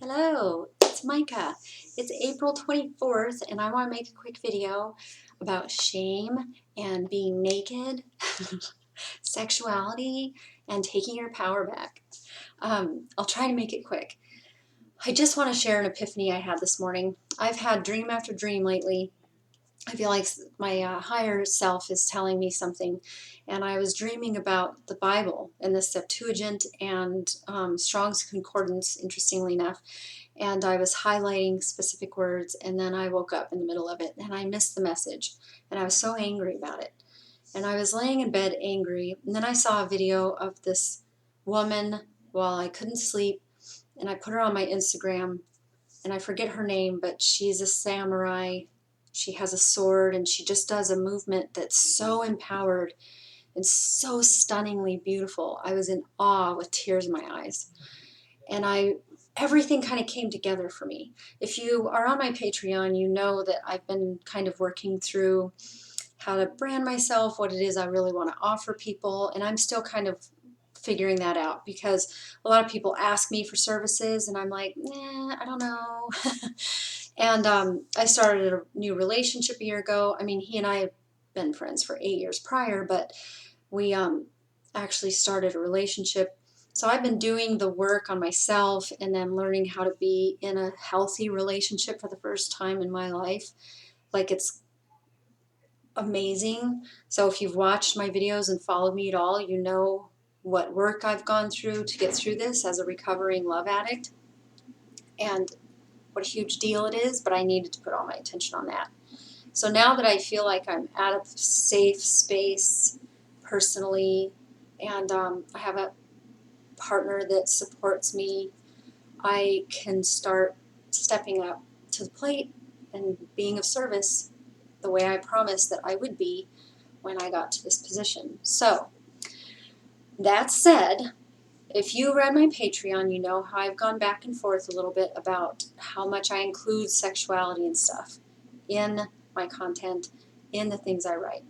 Hello, it's Micah. It's April 24th, and I want to make a quick video about shame and being naked, sexuality, and taking your power back. I'll try to make it quick. I just want to share an epiphany I had this morning. I've had dream after dream lately. I feel like my higher self is telling me something, and I was dreaming about the Bible and the Septuagint and Strong's Concordance, interestingly enough, and I was highlighting specific words, and then I woke up in the middle of it and I missed the message, and I was so angry about it. And I was laying in bed angry, and then I saw a video of this woman while I couldn't sleep, and I put her on my Instagram, and I forget her name, but she's a samurai. She has a sword, and she just does a movement that's so empowered and so stunningly beautiful. I was in awe with tears in my eyes. And everything kind of came together for me. If you are on my Patreon, you know that I've been kind of working through how to brand myself, what it is I really want to offer people, and I'm still kind of figuring that out because a lot of people ask me for services and I'm like, nah, I don't know. And I started a new relationship a year ago. I mean, he and I have been friends for 8 years prior, but we actually started a relationship. So I've been doing the work on myself and then learning how to be in a healthy relationship for the first time in my life. Like, it's amazing. So if you've watched my videos and followed me at all, you know what work I've gone through to get through this as a recovering love addict and what a huge deal it is, but I needed to put all my attention on that. So now that I feel like I'm at a safe space personally, and I have a partner that supports me, I can start stepping up to the plate and being of service the way I promised that I would be when I got to this position. So, that said, if you read my Patreon, you know how I've gone back and forth a little bit about how much I include sexuality and stuff in my content, in the things I write.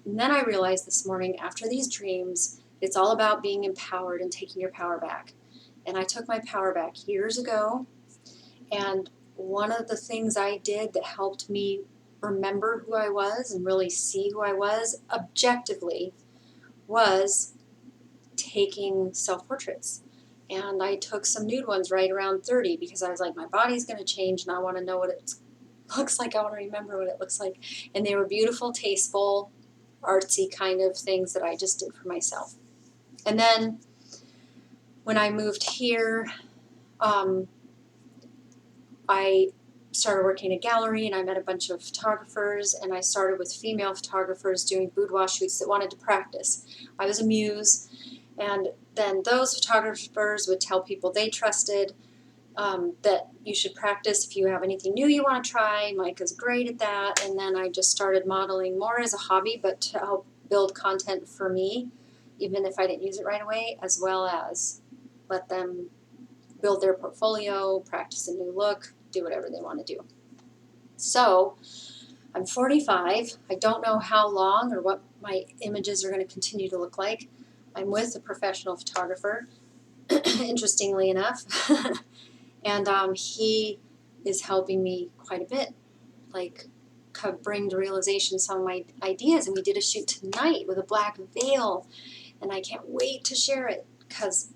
And then I realized this morning, after these dreams, it's all about being empowered and taking your power back. And I took my power back years ago, and one of the things I did that helped me remember who I was and really see who I was objectively was taking self-portraits. And I took some nude ones right around 30 because I was like, my body's going to change and I want to know what it looks like. I want to remember what it looks like. And they were beautiful, tasteful, artsy kind of things that I just did for myself. And then when I moved here, I started working in a gallery and I met a bunch of photographers, and I started with female photographers doing boudoir shoots that wanted to practice. I was a muse, and then those photographers would tell people they trusted that you should practice if you have anything new you want to try. Micah's great at that. And then I just started modeling more as a hobby, but to help build content for me, even if I didn't use it right away, as well as let them build their portfolio, practice a new look, do whatever they want to do. So I'm 45. I don't know how long or what my images are going to continue to look like. I'm with a professional photographer, interestingly enough, and he is helping me quite a bit, like bring to realization some of my ideas. And we did a shoot tonight with a black veil, and I can't wait to share it because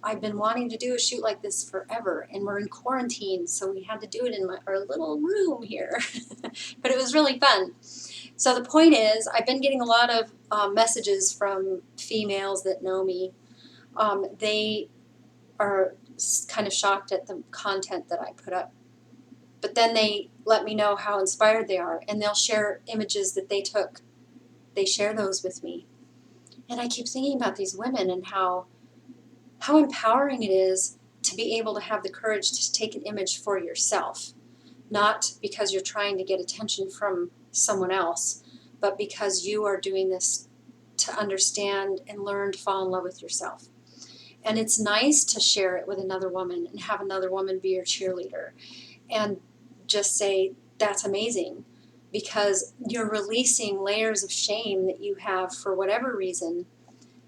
I've been wanting to do a shoot like this forever, and we're in quarantine, so we had to do it in our little room here. But it was really fun. So the point is, I've been getting a lot of messages from females that know me. They are kind of shocked at the content that I put up. But then they let me know how inspired they are, and they'll share images that they took. They share those with me. And I keep thinking about these women and how empowering it is to be able to have the courage to take an image for yourself, not because you're trying to get attention from someone else, but because you are doing this to understand and learn to fall in love with yourself. And it's nice to share it with another woman and have another woman be your cheerleader and just say, that's amazing, because you're releasing layers of shame that you have for whatever reason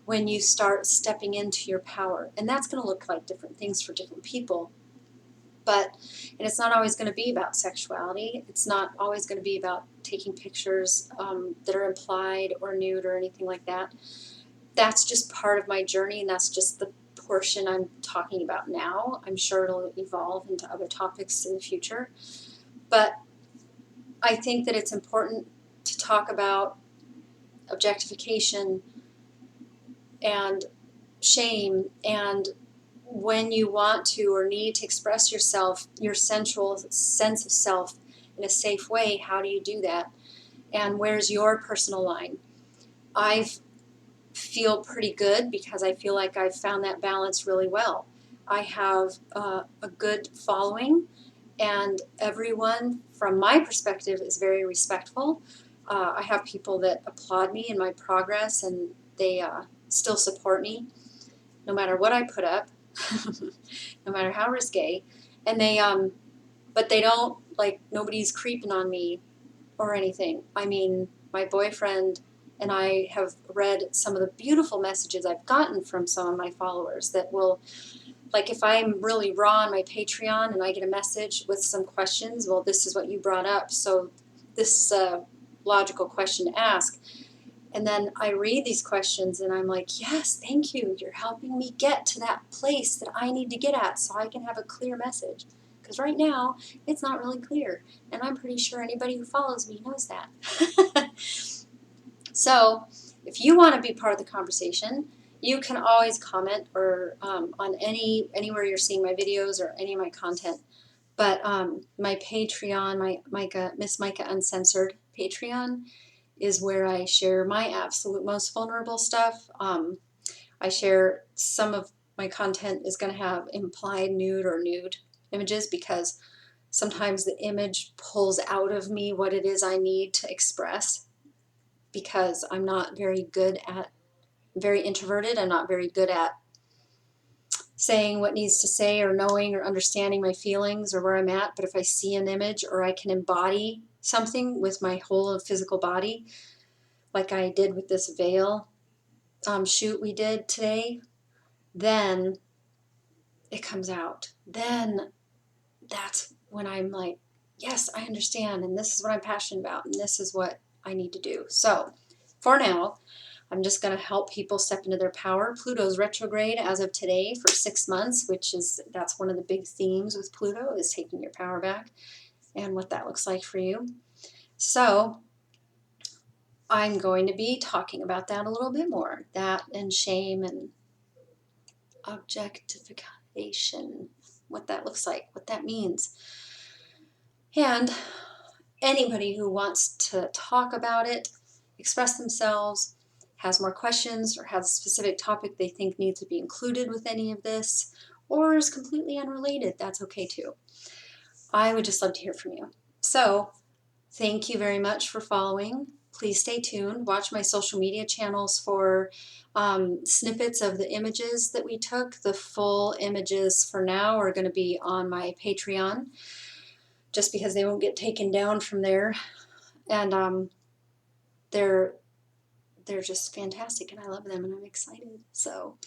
when you start stepping into your power. And that's going to look like different things for different people. And it's not always going to be about sexuality. It's not always going to be about taking pictures that are implied or nude or anything like that. That's just part of my journey, and that's just the portion I'm talking about now. I'm sure it'll evolve into other topics in the future. But I think that it's important to talk about objectification and shame, and when you want to or need to express yourself, your sensual sense of self in a safe way, how do you do that? And where's your personal line? I feel pretty good because I feel like I've found that balance really well. I have a good following, and everyone, from my perspective, is very respectful. I have people that applaud me in my progress, and they still support me no matter what I put up, no matter how risque. And but they don't, like, nobody's creeping on me or anything. I mean, my boyfriend and I have read some of the beautiful messages I've gotten from some of my followers that will, like, if I'm really raw on my Patreon and I get a message with some questions, well, this is what you brought up, so this is a logical question to ask. And then I read these questions and I'm like, yes, thank you. You're helping me get to that place that I need to get at so I can have a clear message. Because right now, it's not really clear. And I'm pretty sure anybody who follows me knows that. So if you want to be part of the conversation, you can always comment or on anywhere you're seeing my videos or any of my content. But my Patreon, my Miss Micah Uncensored Patreon, is where I share my absolute most vulnerable stuff. I share some of my content is going to have implied nude or nude images because sometimes the image pulls out of me what it is I need to express, because I'm not very introverted. I'm not very good at saying what needs to say or knowing or understanding my feelings or where I'm at. But if I see an image or I can embody something with my whole physical body, like I did with this veil shoot we did today, then it comes out. Then that's when I'm like, yes, I understand, and this is what I'm passionate about, and this is what I need to do. So for now, I'm just going to help people step into their power. Pluto's retrograde as of today for 6 months, that's one of the big themes with Pluto, is taking your power back and what that looks like for you. So I'm going to be talking about that a little bit more, that and shame and objectification, what that looks like, what that means. And anybody who wants to talk about it, express themselves, has more questions, or has a specific topic they think needs to be included with any of this, or is completely unrelated, that's okay too. I would just love to hear from you. So thank you very much for following. Please stay tuned. Watch my social media channels for snippets of the images that we took. The full images for now are going to be on my Patreon, just because they won't get taken down from there. And they're just fantastic, and I love them, and I'm excited. So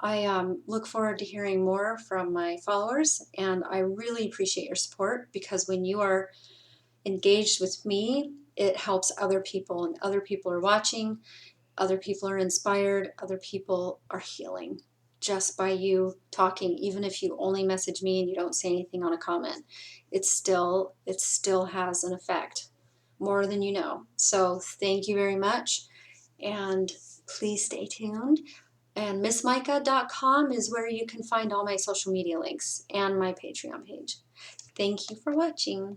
I look forward to hearing more from my followers, and I really appreciate your support, because when you are engaged with me, it helps other people, and other people are watching, other people are inspired, other people are healing just by you talking. Even if you only message me and you don't say anything on a comment, it still has an effect, more than you know. So thank you very much, and please stay tuned. And MissMicah.com is where you can find all my social media links and my Patreon page. Thank you for watching.